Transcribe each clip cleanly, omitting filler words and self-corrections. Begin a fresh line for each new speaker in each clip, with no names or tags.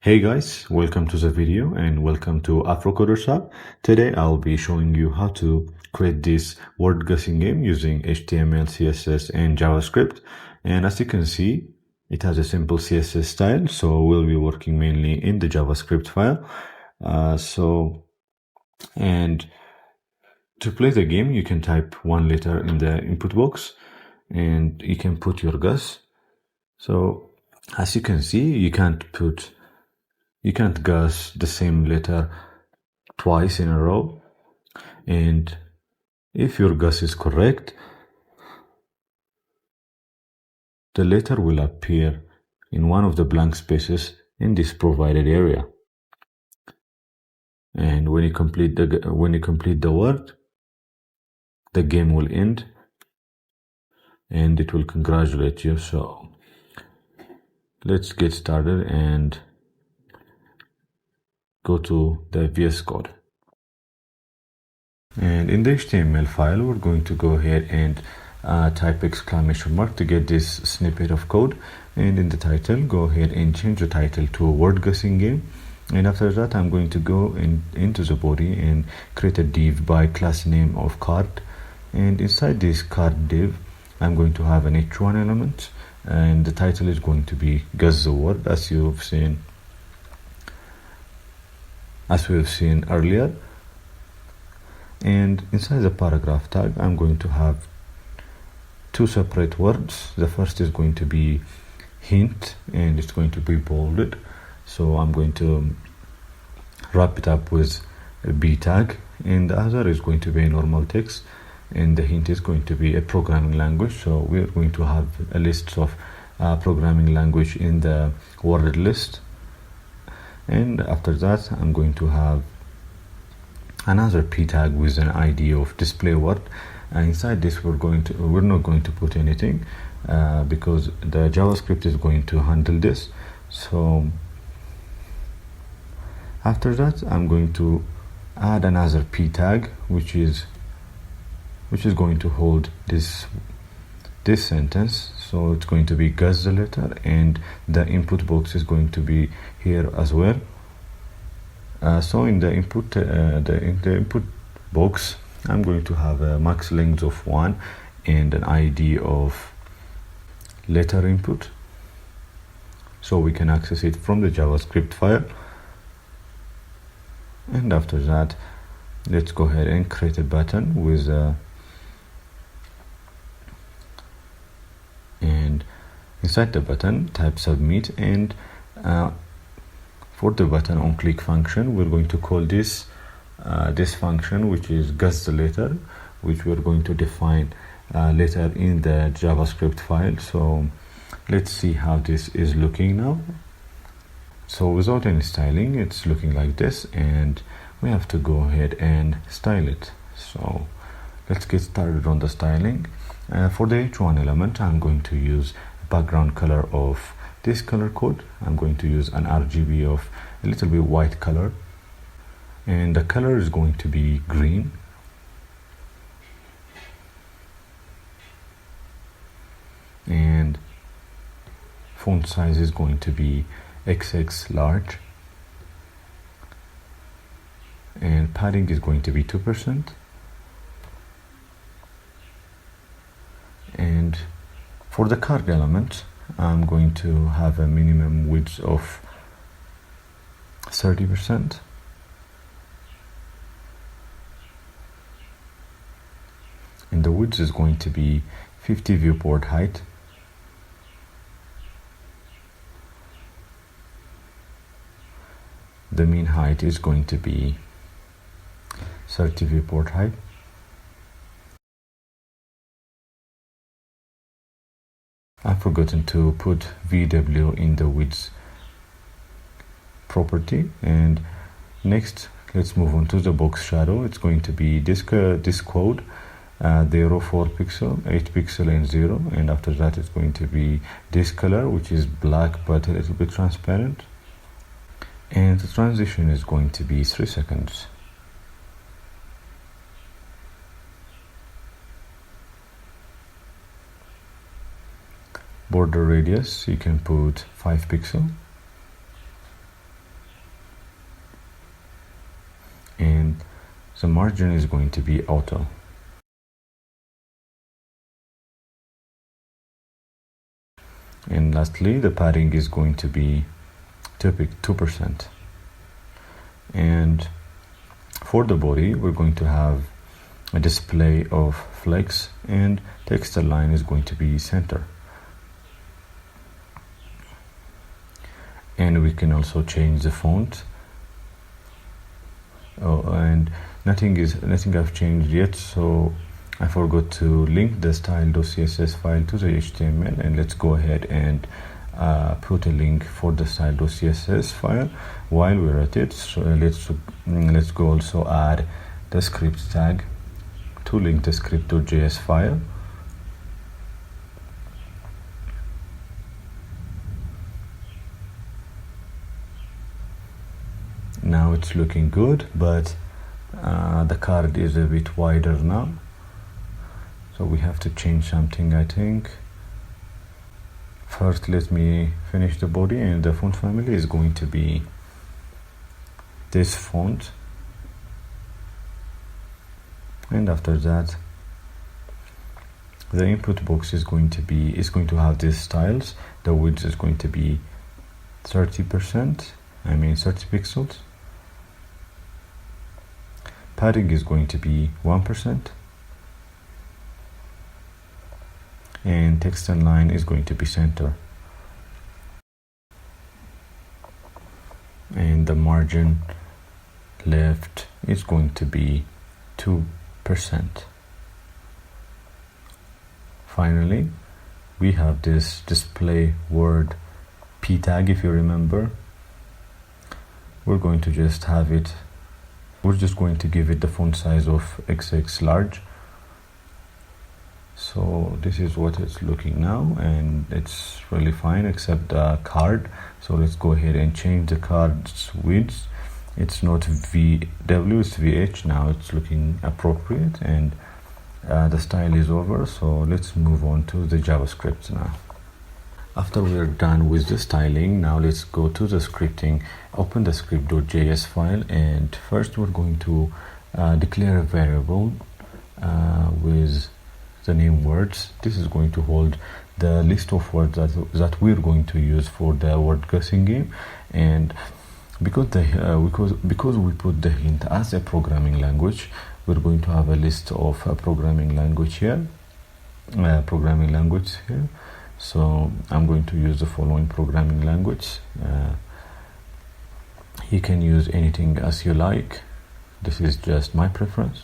Hey guys, welcome to the video and welcome to Afro Coders Hub. Today I'll be showing you how to create this word guessing game using HTML, CSS and JavaScript. And as you can see, it has a simple CSS style, so we'll be working mainly in the JavaScript file. And to play the game, you can type one letter in the input box and you can put your guess. So as you can see, you can't guess the same letter twice in a row, and if your guess is correct, the letter will appear in one of the blank spaces in this provided area. And when you complete the word, the game will end and it will congratulate you. So let's get started and go to the VS Code. And in the HTML file, we're going to go ahead and type exclamation mark to get this snippet of code. And in the title, go ahead and change the title to a word guessing game. And after that, I'm going to go into the body and create a div by class name of card. And inside this card div, I'm going to have an h1 element. And the title is going to be guess the word, as we've seen earlier. And inside the paragraph tag, I'm going to have two separate words. The first is going to be hint and it's going to be bolded. So I'm going to wrap it up with a B tag, and the other is going to be a normal text, and the hint is going to be a programming language. So we're going to have a list of programming language in the word list. And after that, I'm going to have another p tag with an ID of display word. And inside this, we're not going to put anything because the JavaScript is going to handle this. So after that, I'm going to add another p tag, which is going to hold this sentence. So it's going to be guess the letter, and the input box is going to be here as well. So in the input box, I'm going to have a max length of 1 and an ID of letter input, so we can access it from the JavaScript file. And after that, let's go ahead and create a button with and inside the button type submit, and for the button on click function, we're going to call this function, which is guess the letter, which we're going to define later in the JavaScript file. So let's see how this is looking now. So without any styling, it's looking like this, and we have to go ahead and style it. So let's get started on the styling. For the h1 element, I'm going to use a background color of this color code. I'm going to use an RGB of a little bit white color, and the color is going to be green. And font size is going to be XX large, and padding is going to be 2%. And for the card element, I'm going to have a minimum width of 30%. And the width is going to be 50 viewport height. The mean height is going to be 30 viewport height. I've forgotten to put VW in the width property. And next, let's move on to the box shadow. It's going to be this code, 04 pixel, 8 pixel and 0. And after that, it's going to be this color, which is black but a little bit transparent. And the transition is going to be 3 seconds. Border radius, you can put 5 pixel. the margin is going to be auto. And lastly, the padding is going to be 2%. And for the body, we're going to have a display of flex, and text align is going to be center. And we can also change the font. And nothing I've changed yet, so I forgot to link the style.css file to the HTML, and let's go ahead and put a link for the style.css file while we're at it. So let's go also add the script tag to link the script.js file. Now it's looking good, but the card is a bit wider now, so we have to change something, I think. First, let me finish the body, and the font family is going to be this font. And after that, the input box is going to have these styles. The width is going to be 30 pixels. Padding is going to be 1%. And text and line is going to be center. And the margin left is going to be 2%. Finally, we have this display word p tag. If you remember, we're going to just have it, we're just going to give it the font size of XX large. So this is what it's looking now, and it's really fine except the card. So let's go ahead and change the card's width. It's not VW, it's VH. Now it's looking appropriate, and the style is over. So let's move on to the JavaScript now. After we're done with the styling, now let's go to the scripting. Open the script.js file, and first we're going to declare a variable with the name words. This is going to hold the list of words that we're going to use for the word guessing game. And because we put the hint as a programming language, we're going to have a list of programming language here. So I'm going to use the following programming language. You can use anything as you like. This is just my preference.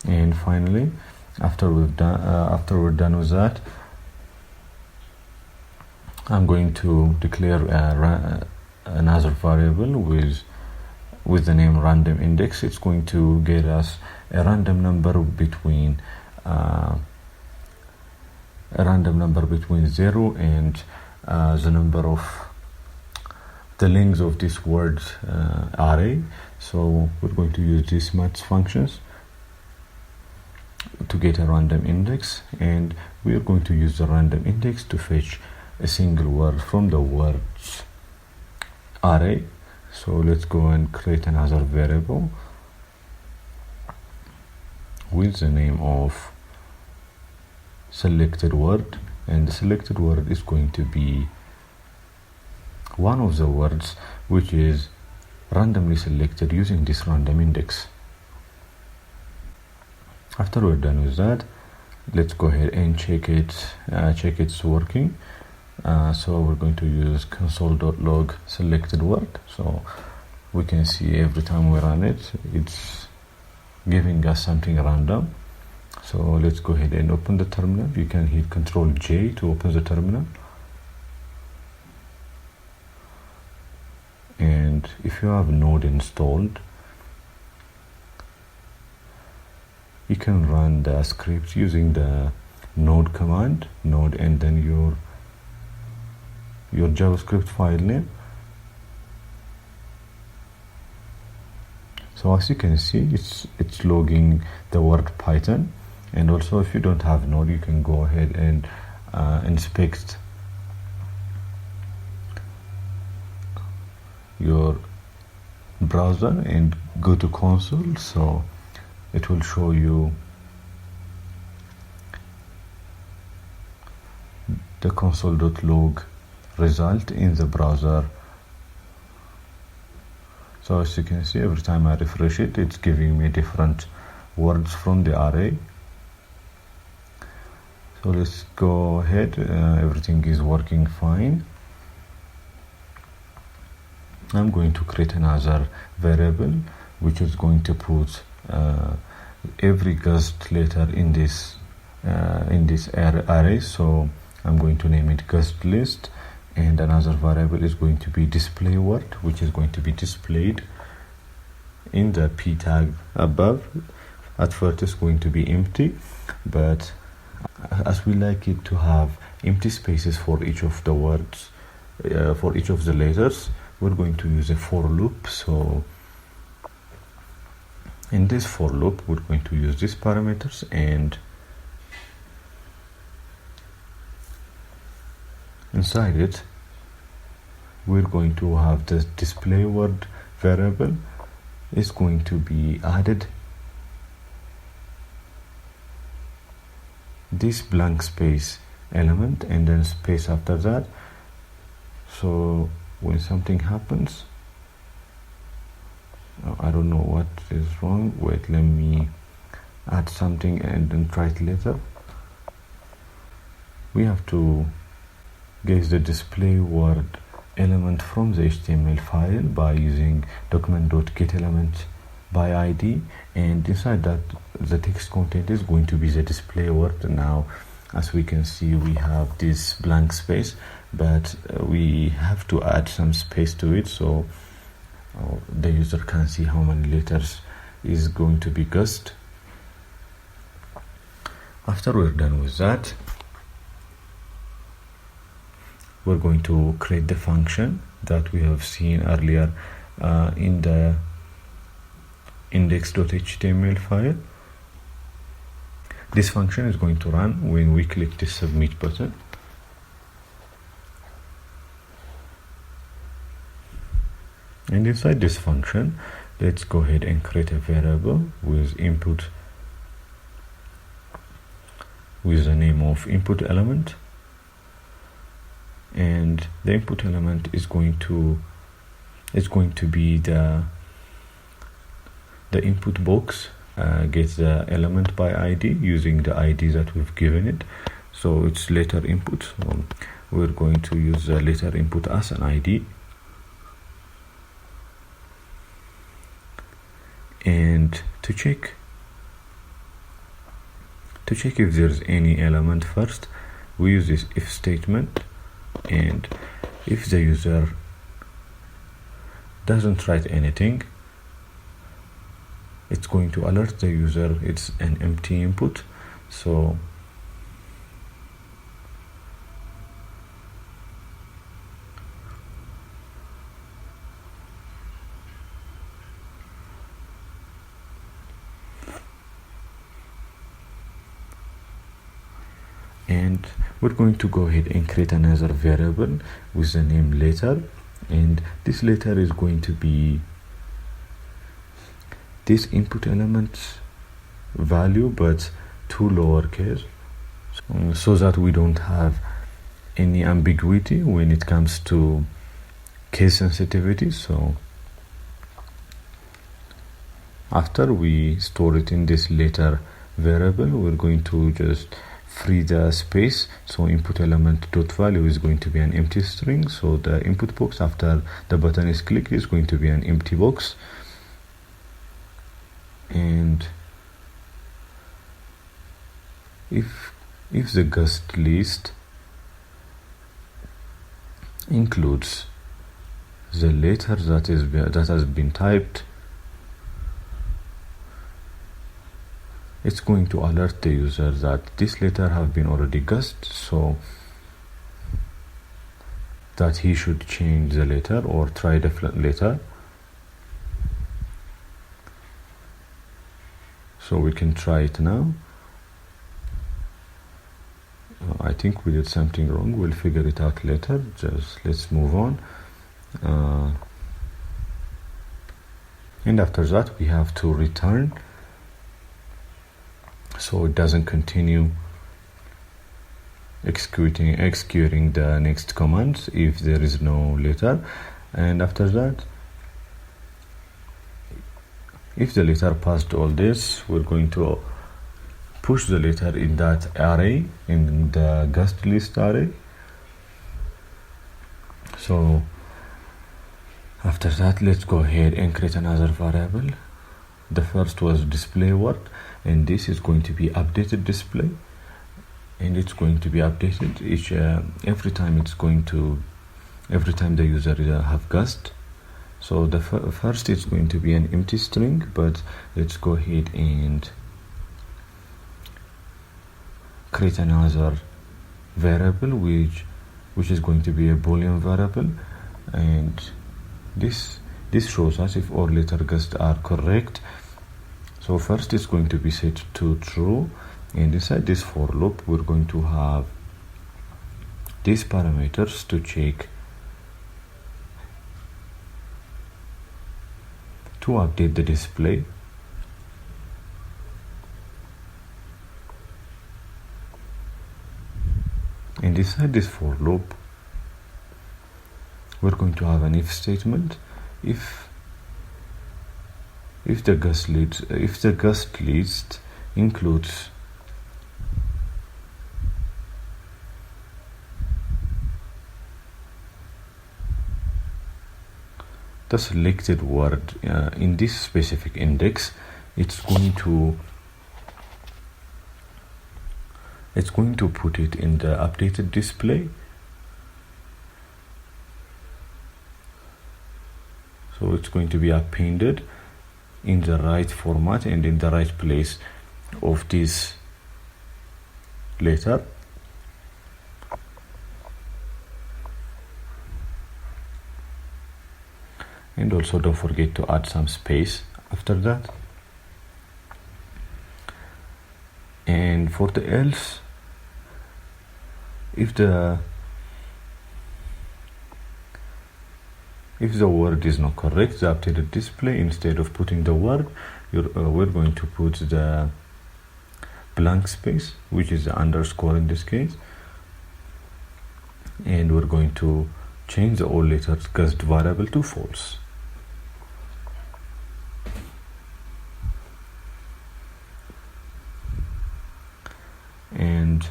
And finally, after we're done with that, I'm going to declare another variable with the name random index. It's going to get us a random number between 0 and the number of the length of this word array. So we're going to use these math functions to get a random index, and we are going to use the random index to fetch a single word from the words array. So let's go and create another variable with the name of selected word, and the selected word is going to be one of the words which is randomly selected using this random index. After we're done with that, let's go ahead and check it's working. So we're going to use console.log selected word, so we can see every time we run it, it's giving us something random. So let's go ahead and open the terminal. You can hit Ctrl J to open the terminal. And if you have Node installed, you can run the script using the node command, node and then your JavaScript file name. So as you can see, it's logging the word Python. And also, if you don't have Node, you can go ahead and inspect your browser and go to console, so it will show you the console.log result in the browser. So as you can see, every time I refresh it, it's giving me different words from the array. So let's go ahead. Everything is working fine. I'm going to create another variable which is going to put every guest letter in this array. So I'm going to name it guest list, and another variable is going to be display word, which is going to be displayed in the p tag above. At first it's going to be empty, but as we like it to have empty spaces for each of the words, for each of the letters, we're going to use a for loop. So in this for loop, we're going to use these parameters, and inside it we're going to have the display word variable is going to be added this blank space element and then space after that. So when something happens, I don't know what is wrong. Wait, let me add something and then try it later. We have to get the display word element from the HTML file by using document.getElement by ID, and inside that the text content is going to be the display word. Now as we can see, we have this blank space, but we have to add some space to it so the user can see how many letters is going to be guessed. After we're done with that, we're going to create the function that we have seen earlier in the index.html file. This function is going to run when we click the submit button. And inside this function, let's go ahead and create a variable with input, with the name of input element, and the input element is going to be the input box. Get the element by ID using the ID that we've given it. So it's letter input, so we're going to use the letter input as an ID. And to check if there's any element first, we use this if statement, and if the user doesn't write anything, it's going to alert the user it's an empty input. So and we're going to go ahead and create another variable with the name letter, and this letter is going to be this input element value but two lowercase, so that we don't have any ambiguity when it comes to case sensitivity. So after we store it in this letter variable, we're going to just free the space. So input element dot value is going to be an empty string, so the input box after the button is clicked is going to be an empty box. And if the guest list includes the letter that has been typed, it's going to alert the user that this letter have been already guessed, so that he should change the letter or try a different letter. So we can try it now, I think we did something wrong. We'll figure it out later. Just let's move on. And after that we have to return, so it doesn't continue executing the next command if there is no letter. And after that, if the letter passed all this, we're going to push the letter in that array, in the guest list array. So after that, let's go ahead and create another variable. The first was display word, and this is going to be updated display, and it's going to be updated every time the user have guessed. So the first is going to be an empty string, but let's go ahead and create another variable which is going to be a boolean variable, and this shows us if all letter guessed are correct. So first it's going to be set to true, and inside this for loop we're going to have these parameters to check, to update the display. And inside this for loop we're going to have an if statement. If the guest list includes the selected word in this specific index, it's going to put it in the updated display. So it's going to be appended in the right format and in the right place of this letter. And also don't forget to add some space after that. And for the else, if the word is not correct, the updated display, instead of putting the word, we're going to put the blank space, which is the underscore in this case, and we're going to change the all letters guessed variable to false. And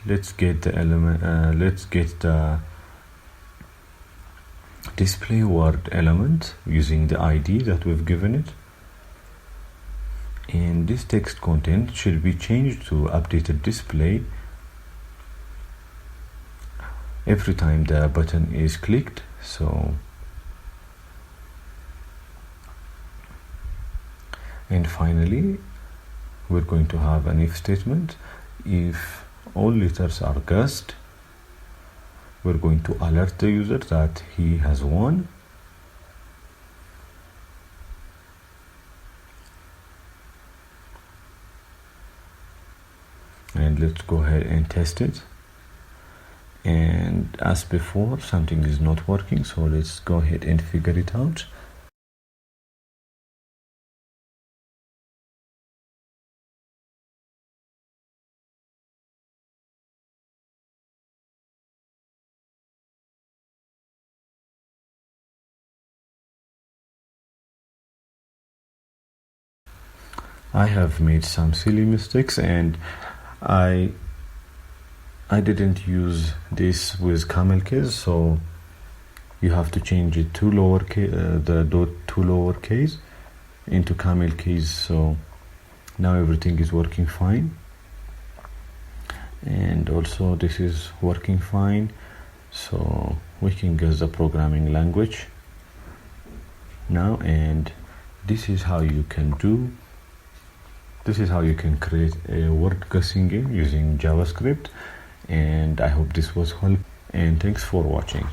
let's get the display word element using the ID that we've given it, and this text content should be changed to updated display every time the button is clicked. So, and finally we're going to have an if statement. If all letters are guessed, we're going to alert the user that he has won. And let's go ahead and test it. And as before, something is not working, so let's go ahead and figure it out. I have made some silly mistakes, and I didn't use this with camel case, so you have to change it to lowercase, the dot to lowercase into camel case. So now everything is working fine, and also this is working fine, so we can guess the programming language now. And this is how you can create a word guessing game using JavaScript. And I hope this was helpful, and thanks for watching.